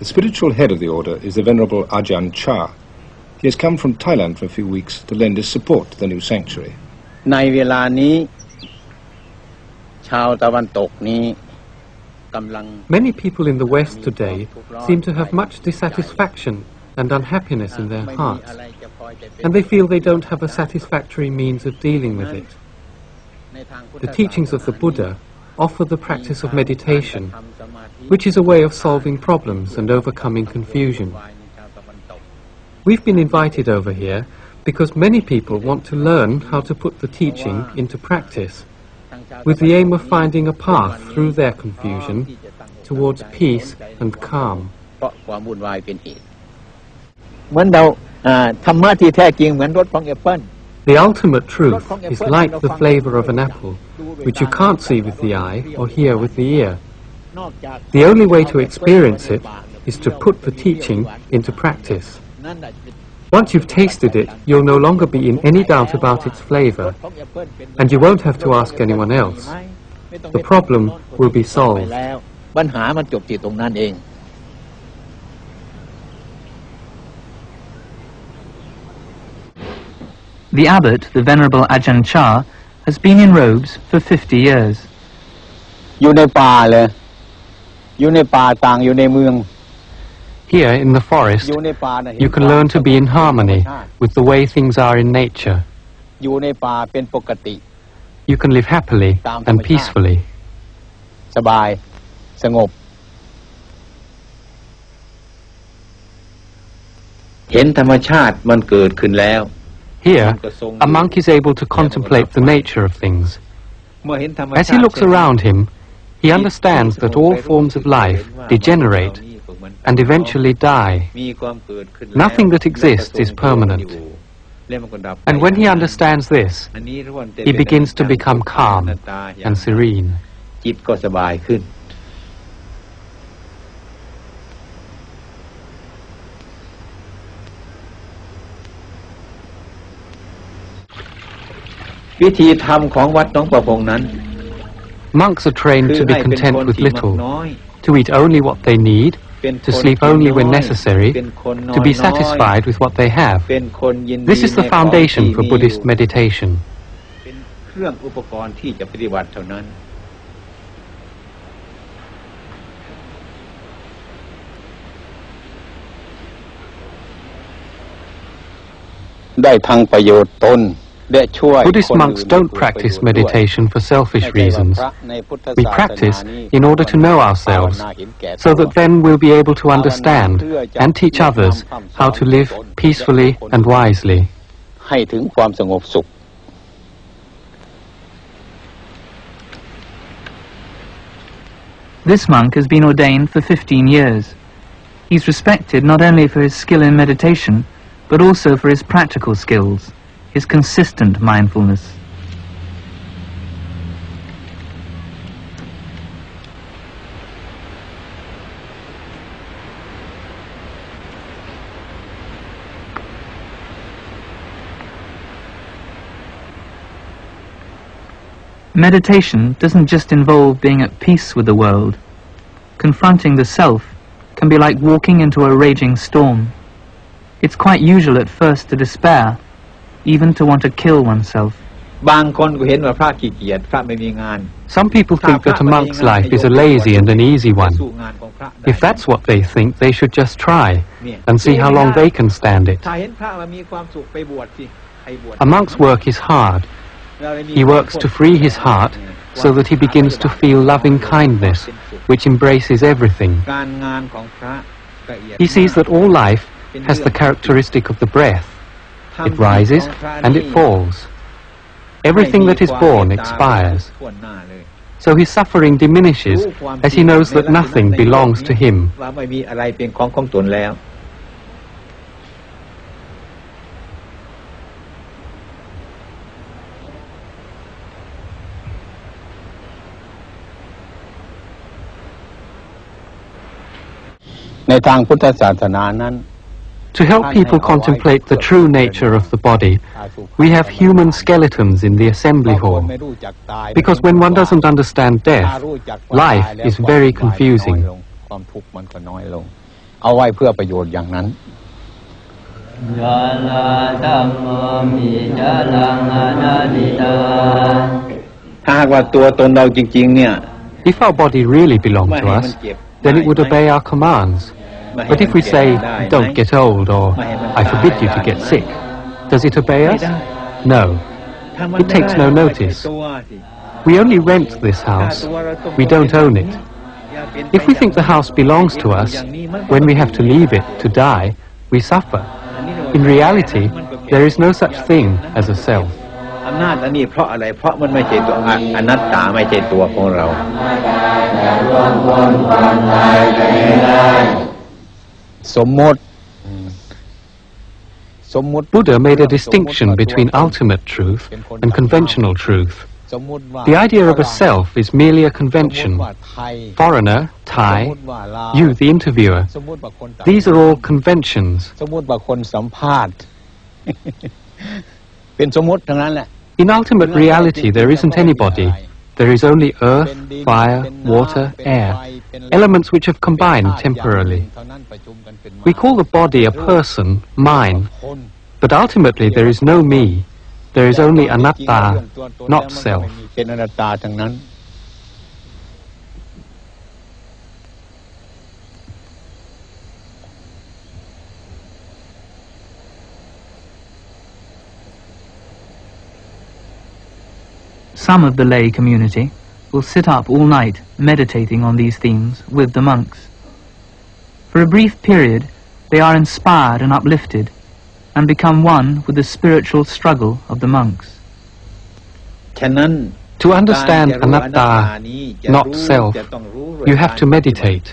The spiritual head of the order is the Venerable Ajahn Chah. He has come from Thailand for a few weeks to lend his support to the new sanctuary. ในเวลานี้ชาวตะวันตกนี้กำลัง Many people in the West today seem to have much dissatisfaction and unhappiness in their hearts, and they feel they don't have a satisfactory means of dealing with it. The teachings of the Buddha offer the practice of meditation, which is a way of solving problems and overcoming confusion. We've been invited over here because many people want to learn how to put the teaching into practice, with the aim of finding a path through their confusion towards peace and calm. เหมือนเราธรรมะที่แท้จริงเหมือนรสของแอปเปิ้ล The ultimate truth is like the flavor of an apple, which you can't see with the eye or hear with the ear. The only way to experience it is to put the teaching into practice. Once you've tasted it, you'll no longer be in any doubt about its flavor, and you won't have to ask anyone else. The problem will be solved. ปัญหามันจบที่ตรงนั้นเอง The abbot, the Venerable Ajahn Chah, has been in robes for 50 years. อยู่ในป่าเลยอยู่ในป่าต่างอยู่ในเมือง Here in the forest, you can learn to be in harmony with the way things are in nature. อยู่ในป่าเป็นปกติ You can live happily and peacefully. สบายสงบเห็นธรรมชาติมันเกิดขึ้นแล้ว Here, a monk is able to contemplate the nature of things. As he looks around him, he understands that all forms of life degenerate and eventually die. Nothing that exists is permanent. And when he understands this, he begins to become calm and serene. จิตก็สบายขึ้นวิธีทำของวัดหนองประพงนั้น Monks are trained to be content with little, to eat only what they need, to sleep only when necessary, to be satisfied with what they have. This is the foundation for Buddhist meditation. เป็นเครื่องอุปกรณ์ที่จะปฏิบัติเท่านั้นได้ทั้งประโยชน์ตน Buddhist monks don't practice meditation for selfish reasons. We practice in order to know ourselves, so that then we'll be able to understand and teach others how to live peacefully and wisely. ให้ถึงความสงบสุข This monk has been ordained for 15 years. He's respected not only for his skill in meditation, but also for his practical skills, his consistent mindfulness. Meditation doesn't just involve being at peace with the world. Confronting the self can be like walking into a raging storm. It's quite usual at first to despair, even to want to kill oneself. Some people think that a monk's life is a lazy and an easy one. If that's what they think, they should just try and see how long they can stand it. A monk's work is hard. He works to free his heart so that he begins to feel loving kindness, which embraces everything. He sees that all life has the characteristic of the breath. It rises and it falls. Everything that is born expires. So his suffering diminishes as he knows that nothing belongs to him. To help people contemplate the true nature of the body, we have human skeletons in the assembly hall. Because when one doesn't understand death, life is very confusing. เอาไว้เพื่อประโยชน์อย่างนั้นถ้าหากว่าตัวตนเราจริงๆเนี่ย If our body really belonged to us, then it would obey our commands. But if we say, don't get old, or I forbid you to get sick, does it obey us? No. It takes no notice. We only rent this house. We don't own it. If we think the house belongs to us, when we have to leave it to die, we suffer. In reality, there is no such thing as a self. อำนาจอันนี้เพราะอะไรเพราะมันไม่ใช่ตัวอนัตตาไม่ใช่ตัวของเราสมมติ Buddha made a distinction between ultimate truth and conventional truth. The idea of a self is merely a convention. Foreigner, Thai, you, the interviewer, these are all conventions. สมมติว่าคนสัมภาษณ์ เป็นสมมติทั้งนั้นแหละ In ultimate reality, there isn't anybody. There is only earth, fire, water, air, elements which have combined temporarily. We call the body a person, mine, but ultimately there is no me. There is only anatta, not self. เป็นอนัตตาทั้งนั้น Some of the lay community will sit up all night meditating on these themes with the monks. For a brief period, they are inspired and uplifted and become one with the spiritual struggle of the monks. To understand anatta, not self, you have to meditate.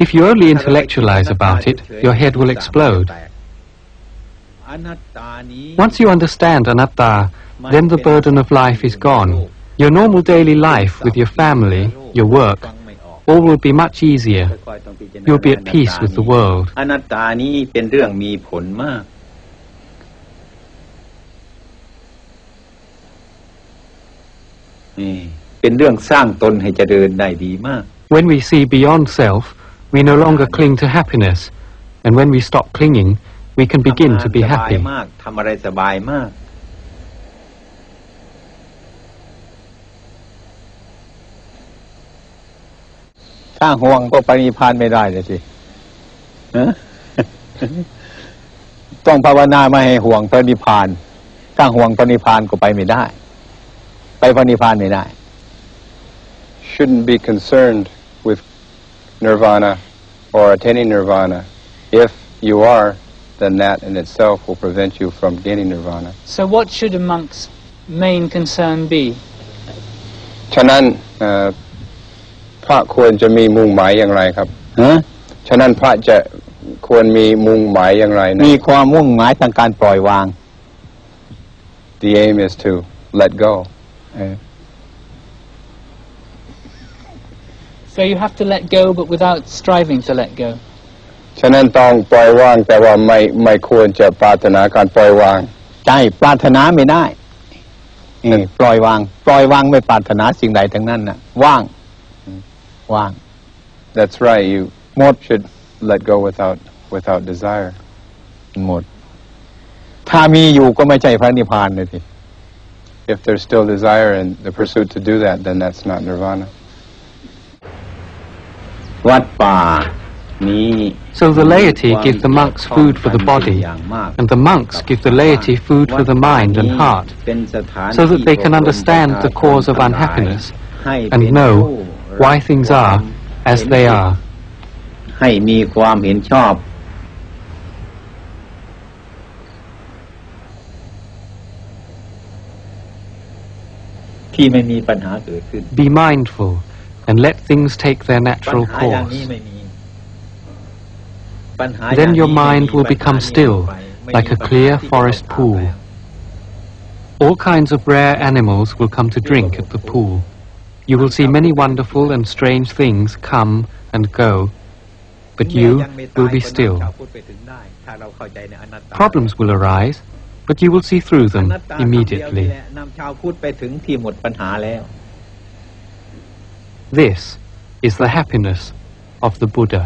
If you only intellectualize about it, your head will explode. Once you understand anatta, then the burden of life is gone. Your normal daily life with your family, your work, all will be much easier. You'll be at peace with the world. อนัตตานี้เป็นเรื่องมีผลมากนี่เป็นเรื่องสร้างตนให้เจริญได้ดีมาก When we see beyond self, we no longer cling to happiness, and when we stop clinging, we can begin to be happy. ทำอะไรสบายมากถ้าห่วงก็ปรินิพพานไม่ได้เลยสิต้องภาวนาไม่ให้ห่วงปรินิพพานถ้าห่วงปรินิพพานก็ไปไม่ได้ไปปรินิพพานไม่ได้ Shouldn't be concerned with nirvana or attaining nirvana. If you are, then that in itself will prevent you from gaining nirvana. So what should a monk's main concern be? ฉะนั้นพระควรจะมีมุ่งหมายอย่างไรครับฉะนั้นพระจะควรมีมุ่งหมายอย่างไรมีความมุ่งหมายทางการปล่อยวาง The aim is to let go. So you have to let go, but without striving to let go. ฉะนั้นต้องปล่อยวางแต่ว่าไม่ควรจะปรารถนาการปล่อยวางใช่ปรารถนาไม่ได้ปล่อยวางไม่ปรารถนาสิ่งใดทั้งนั้นน่ะว่าง That's right. You should let go without desire. หมดถ้ามีอยู่ก็ไม่ใช่พระนิพพานเลยที If there's still desire and the pursuit to do that, then that's not nirvana. วัดป่านี้ So the laity give the monks food for the body, and the monks give the laity food for the mind and heart, so that they can understand the cause of unhappiness and know why things are as they are. ให้มีความเห็นชอบที่ไม่มีปัญหาเกิดขึ้น Be mindful and let things take their natural course. Then your mind will become still, like a clear forest pool. All kinds of rare animals will come to drink at the pool. You will see many wonderful and strange things come and go, but you will be still. Problems will arise, but you will see through them immediately. This is the happiness of the Buddha.